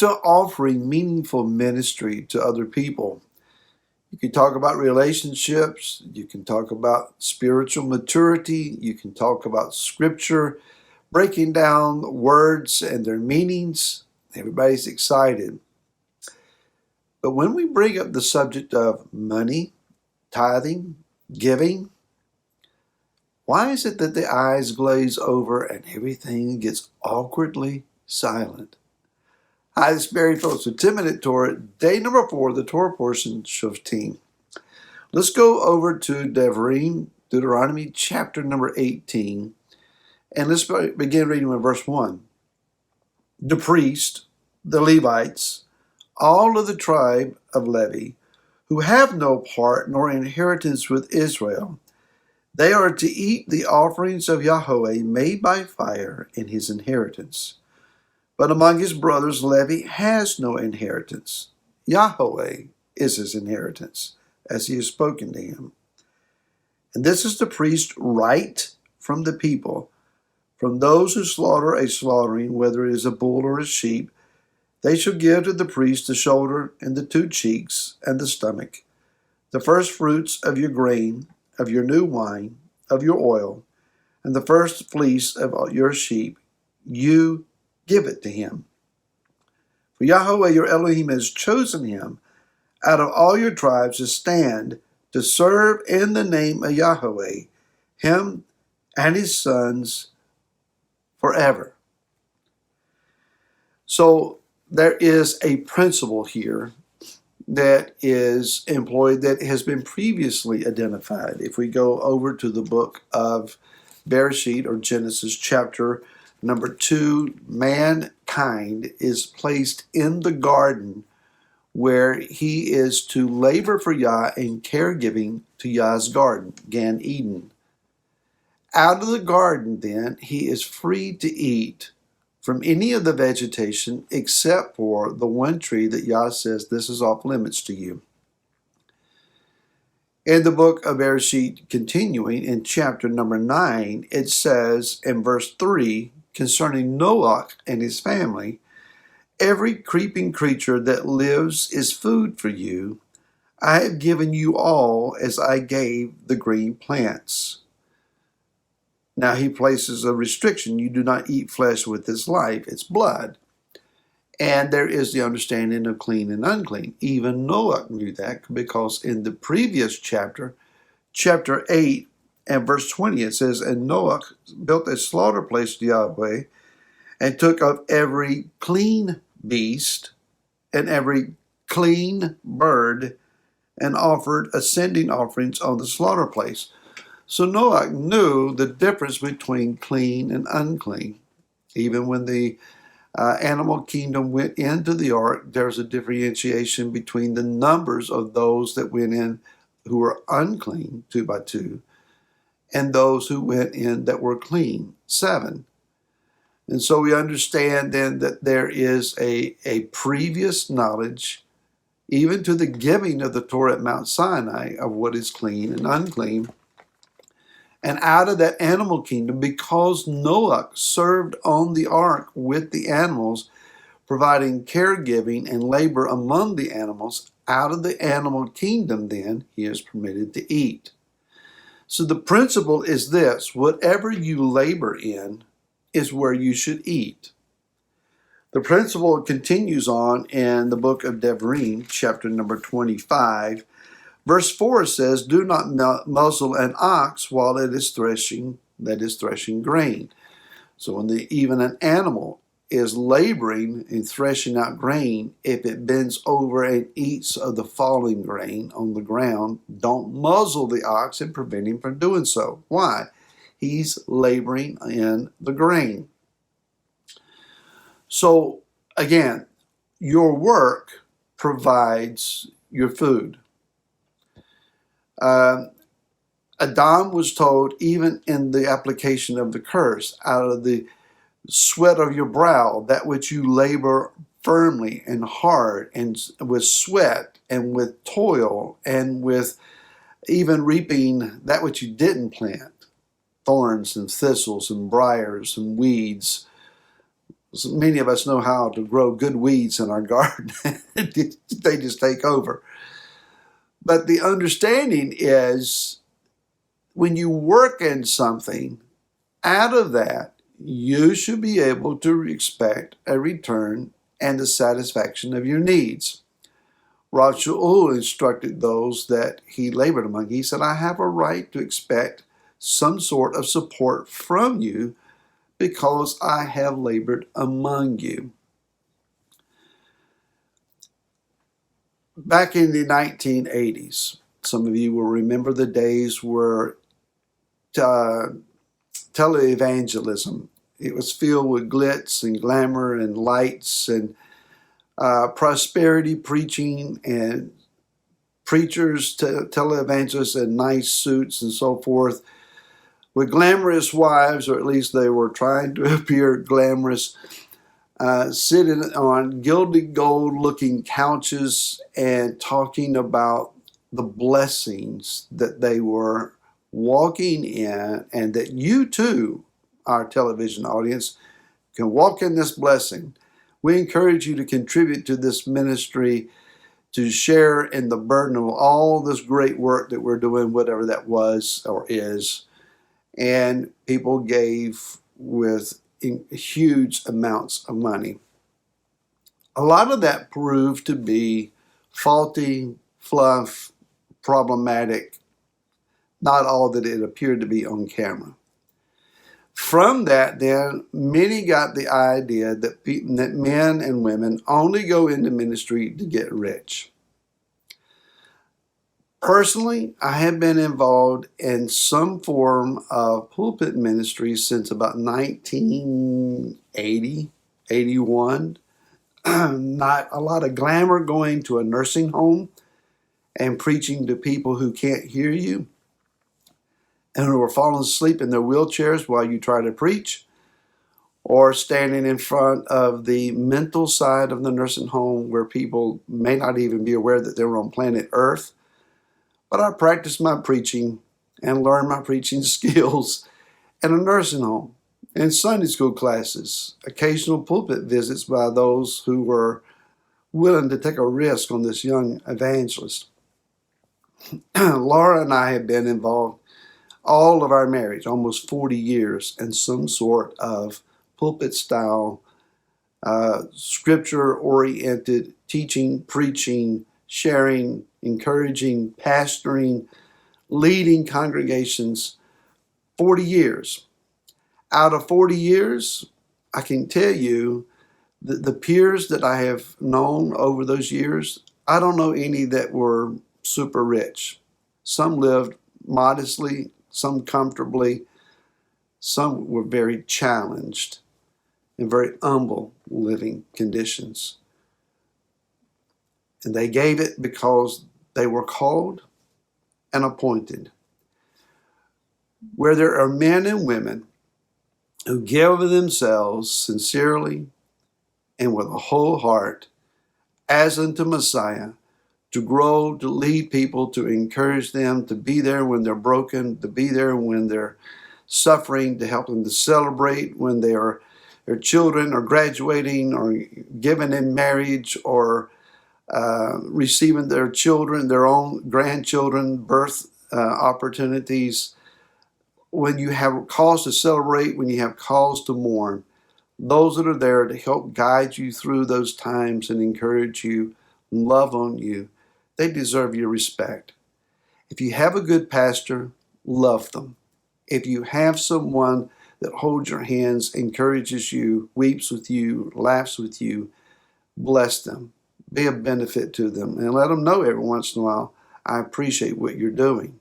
still offering meaningful ministry to other people. You can talk about relationships. You can talk about spiritual maturity. You can talk about scripture, breaking down words and their meanings. Everybody's excited. But when we bring up the subject of money, tithing, giving, why is it that the eyes glaze over and everything gets awkwardly silent? Hi, this is Barry Phillips with 10-Minute Torah, day number 4, the Torah portion, Shoftim. Let's go over to Deuteronomy chapter number 18, and let's begin reading with verse 1. The priest, the Levites, all of the tribe of Levi, who have no part nor inheritance with Israel, they are to eat the offerings of Yahweh made by fire in his inheritance. But among his brothers, Levi has no inheritance. Yahweh is his inheritance, as he has spoken to him. And this is the priest's right from the people. From those who slaughter a slaughtering, whether it is a bull or a sheep, they shall give to the priest the shoulder and the 2 cheeks and the stomach, the first fruits of your grain, of your new wine, of your oil, and the first fleece of your sheep. You give it to him. For Yahweh your Elohim has chosen him out of all your tribes to stand to serve in the name of Yahweh, him and his sons forever. So there is a principle here that is employed that has been previously identified. If we go over to the book of Bereshit or Genesis chapter number 2, mankind is placed in the garden where he is to labor for Yah in caregiving to Yah's garden, Gan Eden. Out of the garden, then, he is free to eat from any of the vegetation except for the one tree that Yah says this is off limits to you. In the book of Bereshit, continuing in chapter number 9, it says in verse 3, concerning Noah and his family, every creeping creature that lives is food for you. I have given you all as I gave the green plants. Now he places a restriction. You do not eat flesh with its life, its blood. And there is the understanding of clean and unclean. Even Noah knew that because in the previous chapter, chapter 8, and verse 20, it says, and Noah built a slaughter place to Yahweh and took of every clean beast and every clean bird and offered ascending offerings on the slaughter place. So Noah knew the difference between clean and unclean. Even when the animal kingdom went into the ark, there's a differentiation between the numbers of those that went in who were unclean, 2 by 2, and those who went in that were clean, 7. And so we understand then that there is a previous knowledge, even to the giving of the Torah at Mount Sinai, of what is clean and unclean. And out of that animal kingdom, because Noah served on the ark with the animals, providing caregiving and labor among the animals, out of the animal kingdom then he is permitted to eat. So the principle is this: whatever you labor in is where you should eat. The principle continues on in the book of Devarim, chapter number 25. Verse 4 says, do not muzzle an ox while it is threshing, that is threshing grain. So when even an animal is laboring and threshing out grain, if it bends over and eats of the falling grain on the ground, don't muzzle the ox and prevent him from doing so. Why? He's laboring in the grain. So again, your work provides your food. Adam was told, even in the application of the curse, out of the sweat of your brow, that which you labor firmly and hard and with sweat and with toil and with even reaping that which you didn't plant, thorns and thistles and briars and weeds, So many of us know how to grow good weeds in our garden. They just take over. But the understanding is when you work in something, out of that, you should be able to expect a return and the satisfaction of your needs. Rab Shaul instructed those that he labored among. He said, I have a right to expect some sort of support from you because I have labored among you. Back in the 1980s, some of you will remember the days where Tele Evangelism, it was filled with glitz and glamour and lights and prosperity preaching and preachers, televangelists in nice suits and so forth, with glamorous wives, or at least they were trying to appear glamorous, sitting on gilded gold looking couches and talking about the blessings that they were walking in, and that you too, our television audience, can walk in this blessing. We encourage you to contribute to this ministry, to share in the burden of all this great work that we're doing, whatever that was or is. And people gave with huge amounts of money. A lot of that proved to be faulty, fluff, problematic, not all that it appeared to be on camera. From that, then, many got the idea that men and women only go into ministry to get rich. Personally, I have been involved in some form of pulpit ministry since about 1980, 81. Not a lot of glamour going to a nursing home and preaching to people who can't hear you and who are falling asleep in their wheelchairs while you try to preach, or standing in front of the mental side of the nursing home where people may not even be aware that they're on planet Earth. But I practiced my preaching and learned my preaching skills in a nursing home, in Sunday school classes, occasional pulpit visits by those who were willing to take a risk on this young evangelist. Laura and I have been involved all of our marriage, almost 40 years, in some sort of pulpit style, scripture-oriented teaching, preaching, sharing, encouraging, pastoring, leading congregations. 40 years. Out of 40 years, I can tell you that the peers that I have known over those years, I don't know any that were super rich. Some lived modestly, some comfortably, some were very challenged in very humble living conditions. And they gave it because they were called and appointed. Where there are men and women who give of themselves sincerely and with a whole heart as unto Messiah, to grow, to lead people, to encourage them, to be there when they're broken, to be there when they're suffering, to help them to celebrate when their children are graduating or given in marriage or receiving their children, their own grandchildren, birth opportunities. When you have cause to celebrate, when you have cause to mourn, those that are there to help guide you through those times and encourage you, love on you, they deserve your respect. If you have a good pastor, love them. If you have someone that holds your hands, encourages you, weeps with you, laughs with you, bless them. Be a benefit to them and let them know every once in a while, I appreciate what you're doing.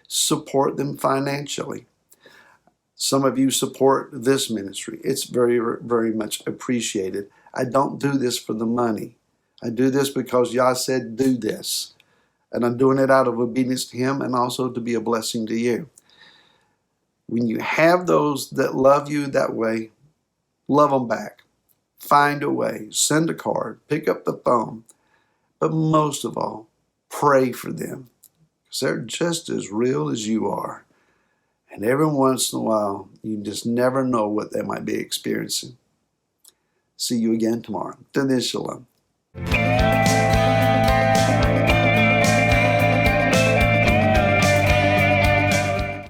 Support them financially. Some of you support this ministry. It's very, very much appreciated. I don't do this for the money. I do this because Yah said do this. And I'm doing it out of obedience to Him and also to be a blessing to you. When you have those that love you that way, love them back. Find a way. Send a card. Pick up the phone. But most of all, pray for them. Because they're just as real as you are. And every once in a while, you just never know what they might be experiencing. See you again tomorrow. Then Shalom.